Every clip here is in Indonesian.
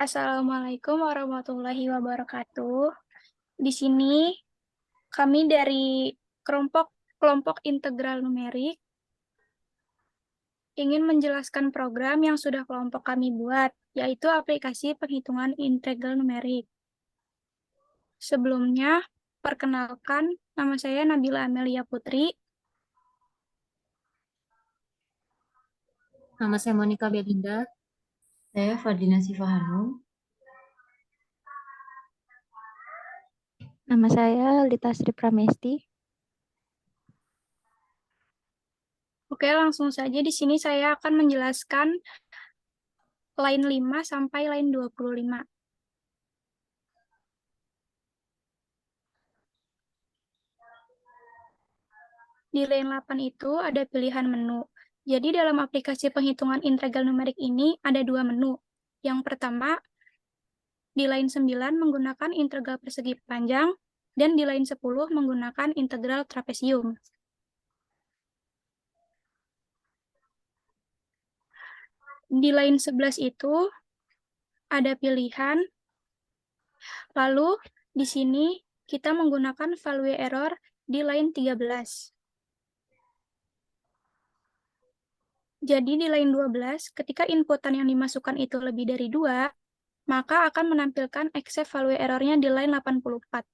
Assalamualaikum warahmatullahi wabarakatuh. Di sini kami dari kelompok kelompok integral numerik ingin menjelaskan program yang sudah kelompok kami buat, yaitu aplikasi penghitungan integral numerik. Sebelumnya, perkenalkan, nama saya Nabila Amelia Putri. Nama saya Monica Belinda. Saya Fardina Sifahanum. Nama saya Lita Sri Pramesti. Oke, langsung saja di sini saya akan menjelaskan line 5 sampai line 25. Di line 8 itu ada pilihan menu. Jadi dalam aplikasi penghitungan integral numerik ini ada dua menu. Yang pertama, di line 9 menggunakan integral persegi panjang, dan di line 10 menggunakan integral trapesium. Di line 11 itu ada pilihan, lalu di sini kita menggunakan value error di line 13. Jadi di line 12, ketika inputan yang dimasukkan itu lebih dari 2, maka akan menampilkan accept value error-nya di line 84.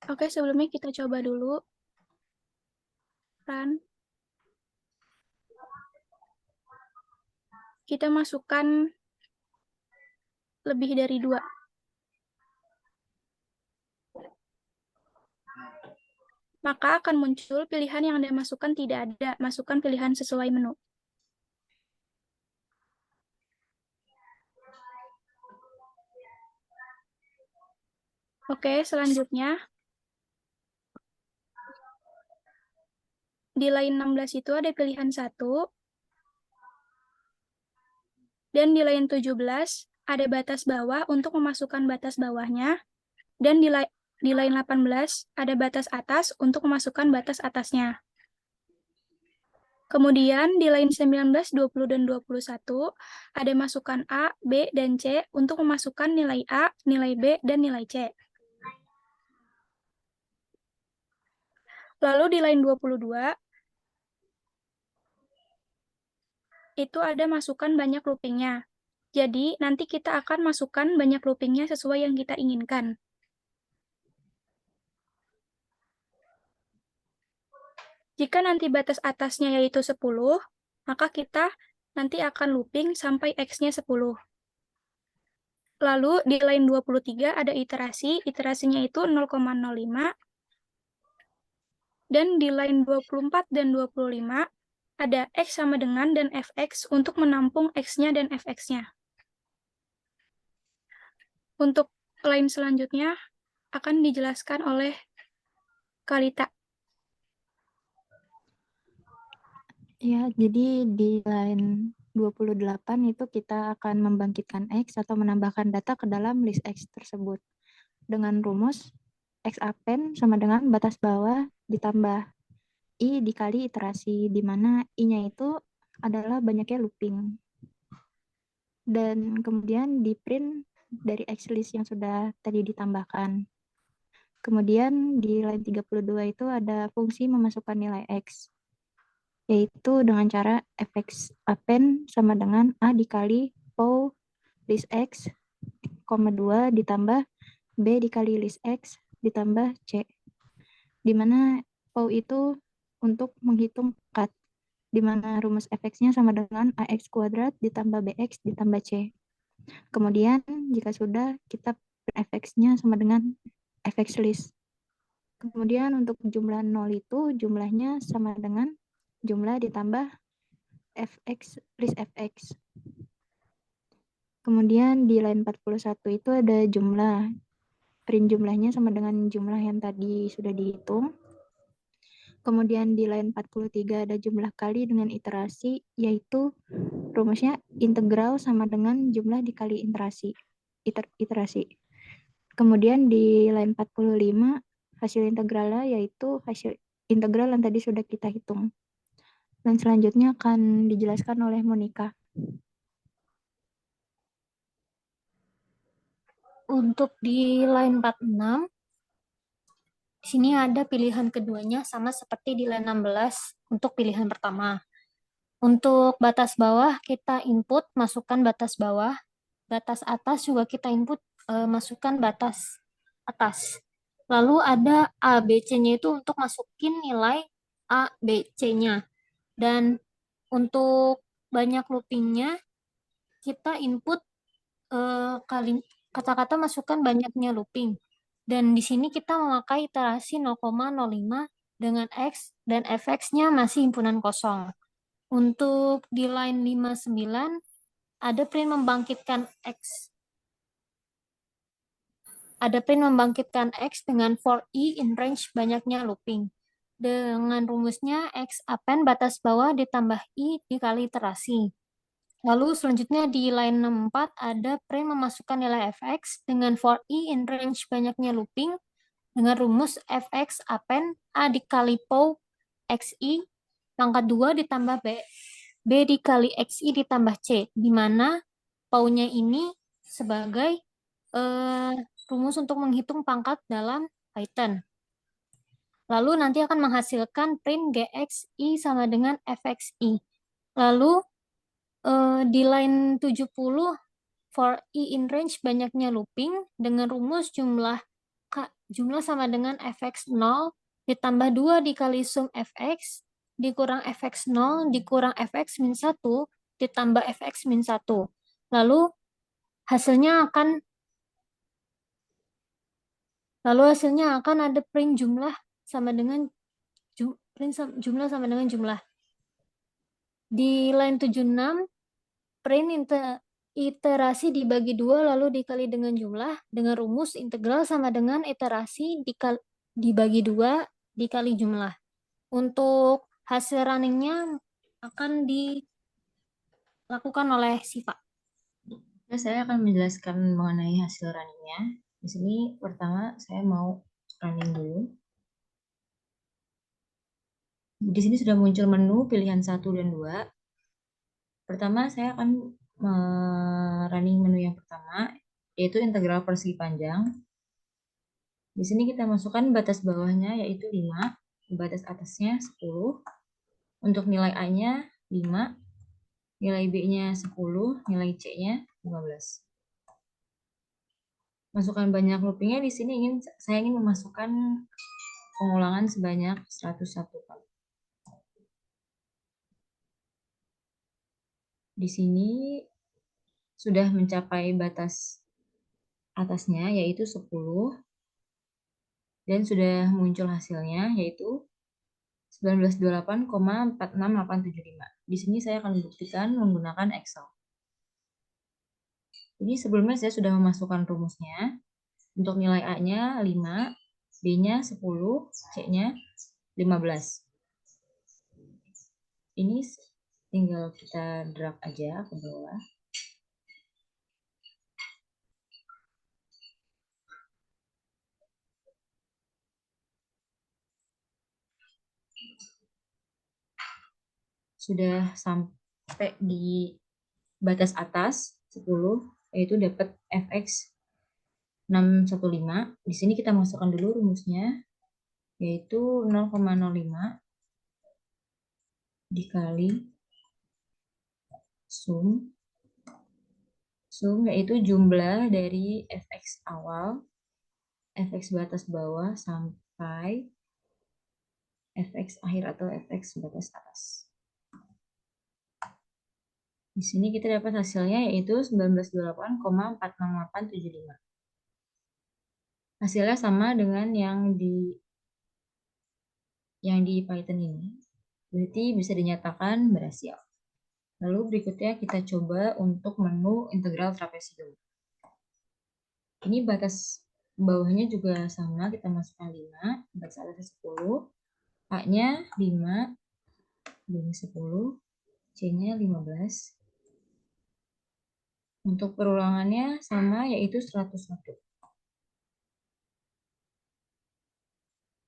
Oke, sebelumnya kita coba dulu. Run. Kita masukkan lebih dari 2. Maka akan muncul pilihan yang Anda masukkan tidak ada. Masukkan pilihan sesuai menu. Oke, selanjutnya. Di line 16 itu ada pilihan 1. Dan di line 17 ada batas bawah untuk memasukkan batas bawahnya. Dan di line 18 ada batas atas untuk memasukkan batas atasnya. Kemudian di line 19, 20, dan 21 ada masukan A, B, dan C untuk memasukkan nilai A, nilai B, dan nilai C. Lalu di line 22 itu ada masukan banyak loopingnya. Jadi nanti kita akan masukkan banyak loopingnya sesuai yang kita inginkan. Jika nanti batas atasnya yaitu 10, maka kita nanti akan looping sampai X-nya 10. Lalu di line 23 ada iterasi, iterasinya itu 0,05. Dan di line 24 dan 25 ada X sama dengan dan Fx untuk menampung X-nya dan Fx-nya. Untuk line selanjutnya akan dijelaskan oleh Kalita. Ya, jadi di line 28 itu kita akan membangkitkan X atau menambahkan data ke dalam list X tersebut. Dengan rumus X append sama dengan batas bawah ditambah I dikali iterasi, di mana I-nya itu adalah banyaknya looping. Dan kemudian di print dari X list yang sudah tadi ditambahkan. Kemudian di line 32 itu ada fungsi memasukkan nilai X, yaitu dengan cara fx append sama dengan A dikali pow list X, 2 ditambah B dikali list X ditambah C. Di mana pow itu untuk menghitung cut, di mana rumus fx-nya sama dengan ax kuadrat ditambah bx ditambah c. Kemudian jika sudah, kita fx-nya sama dengan fx list. Kemudian untuk jumlah 0 itu jumlahnya sama dengan jumlah ditambah fx list fx. Kemudian di line 41 itu ada jumlah. Print jumlahnya sama dengan jumlah yang tadi sudah dihitung. Kemudian di line 43 ada jumlah kali dengan iterasi, yaitu rumusnya integral sama dengan jumlah dikali iterasi. Kemudian di line 45 hasil integralnya yaitu hasil integral yang tadi sudah kita hitung. Dan selanjutnya akan dijelaskan oleh Monica. Untuk di line 46, di sini ada pilihan keduanya sama seperti di line 16 untuk pilihan pertama. Untuk batas bawah kita input, masukkan batas bawah. Batas atas juga kita input, masukkan batas atas. Lalu ada A, B, C-nya itu untuk masukin nilai A, B, C-nya. Dan untuk banyak loopingnya, kita input kata-kata masukkan banyaknya looping. Dan di sini kita memakai iterasi 0,05 dengan X dan fx-nya masih himpunan kosong. Untuk di line 59 ada print membangkitkan X. Ada print membangkitkan X dengan for I in range banyaknya looping. Dengan rumusnya X append batas bawah ditambah I dikali iterasi. Lalu selanjutnya di line 64 ada print memasukkan nilai fx dengan for I in range banyaknya looping dengan rumus fx append A dikali POW xi pangkat 2 ditambah B dikali xi ditambah C, di mana POW-nya ini sebagai rumus untuk menghitung pangkat dalam Python. Lalu nanti akan menghasilkan print gxi sama dengan fxi. Lalu di line 70 for I in range banyaknya looping dengan rumus jumlah sama dengan fx0 ditambah 2 dikali sum fx dikurang fx0 dikurang fx min 1 ditambah fx min 1. Lalu hasilnya akan ada print jumlah sama dengan jumlah. Di line 76 print iterasi dibagi 2 lalu dikali dengan jumlah dengan rumus integral sama dengan iterasi dibagi 2 dikali jumlah. Untuk hasil runningnya akan dilakukan oleh Siva. Saya akan menjelaskan mengenai hasil runningnya. Di sini pertama saya mau running dulu. Di sini sudah muncul menu pilihan 1 dan 2. Pertama saya akan running menu yang pertama, yaitu integral persegi panjang. Di sini kita masukkan batas bawahnya yaitu 5, batas atasnya 10. Untuk nilai A-nya 5, nilai B-nya 10, nilai C-nya 15. Masukkan banyak loopingnya di sini saya ingin memasukkan pengulangan sebanyak 101 kali. Di sini sudah mencapai batas atasnya yaitu 10 dan sudah muncul hasilnya yaitu 1928,46875. Di sini saya akan buktikan menggunakan Excel. Ini sebelumnya saya sudah memasukkan rumusnya. Untuk nilai A-nya 5, B-nya 10, C-nya 15. Ini tinggal kita drag aja ke bawah. Sudah sampai di batas atas 10, yaitu dapat fx 615. Di sini kita masukkan dulu rumusnya, yaitu 0,05 dikali sum yaitu jumlah dari fx awal, fx batas bawah sampai fx akhir atau fx batas atas. Di sini kita dapat hasilnya yaitu 1928,46875. Hasilnya sama dengan yang di Python ini. Berarti bisa dinyatakan berhasil. Lalu berikutnya kita coba untuk menu integral trapesium. Ini batas bawahnya juga sama, kita masukkan 5, batas atasnya 10, A-nya 5, B-nya 10, C-nya 15. Untuk perulangannya sama, yaitu 101.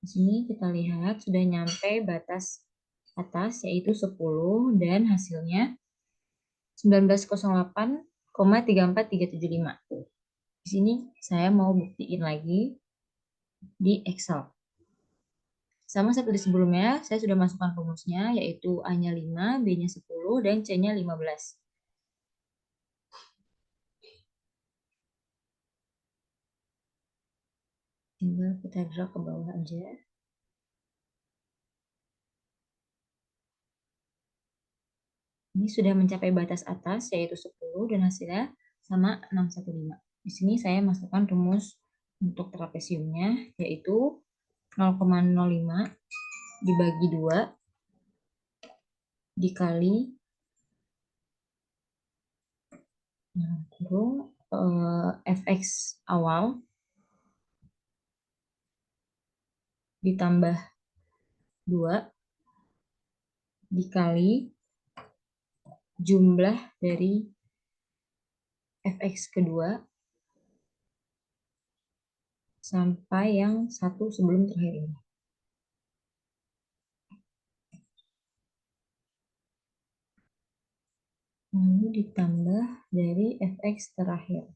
Di sini kita lihat sudah nyampe batas atas yaitu 10 dan hasilnya 1908,34375. Di sini saya mau buktiin lagi di Excel. Sama seperti sebelumnya, saya sudah masukkan rumusnya, yaitu A-nya 5, B-nya 10, dan C-nya 15. Tinggal kita drag ke bawah aja. Ini sudah mencapai batas atas, yaitu 10, dan hasilnya sama 615. Di sini saya masukkan rumus untuk trapesiumnya, yaitu 0,05 dibagi 2 dikali kurung fx awal ditambah 2 dikali jumlah dari fx kedua sampai yang satu sebelum terakhir ini. Lalu ditambah dari fx terakhir.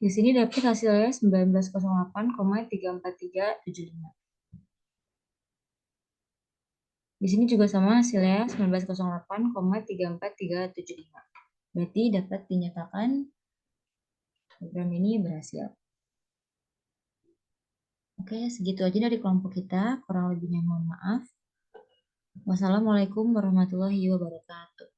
Di sini dapat hasilnya 1908,34375. Di sini juga sama hasilnya 1908,34375. Berarti dapat dinyatakan program ini berhasil. Oke, segitu aja dari kelompok kita. Kurang lebihnya mohon maaf. Wassalamualaikum warahmatullahi wabarakatuh.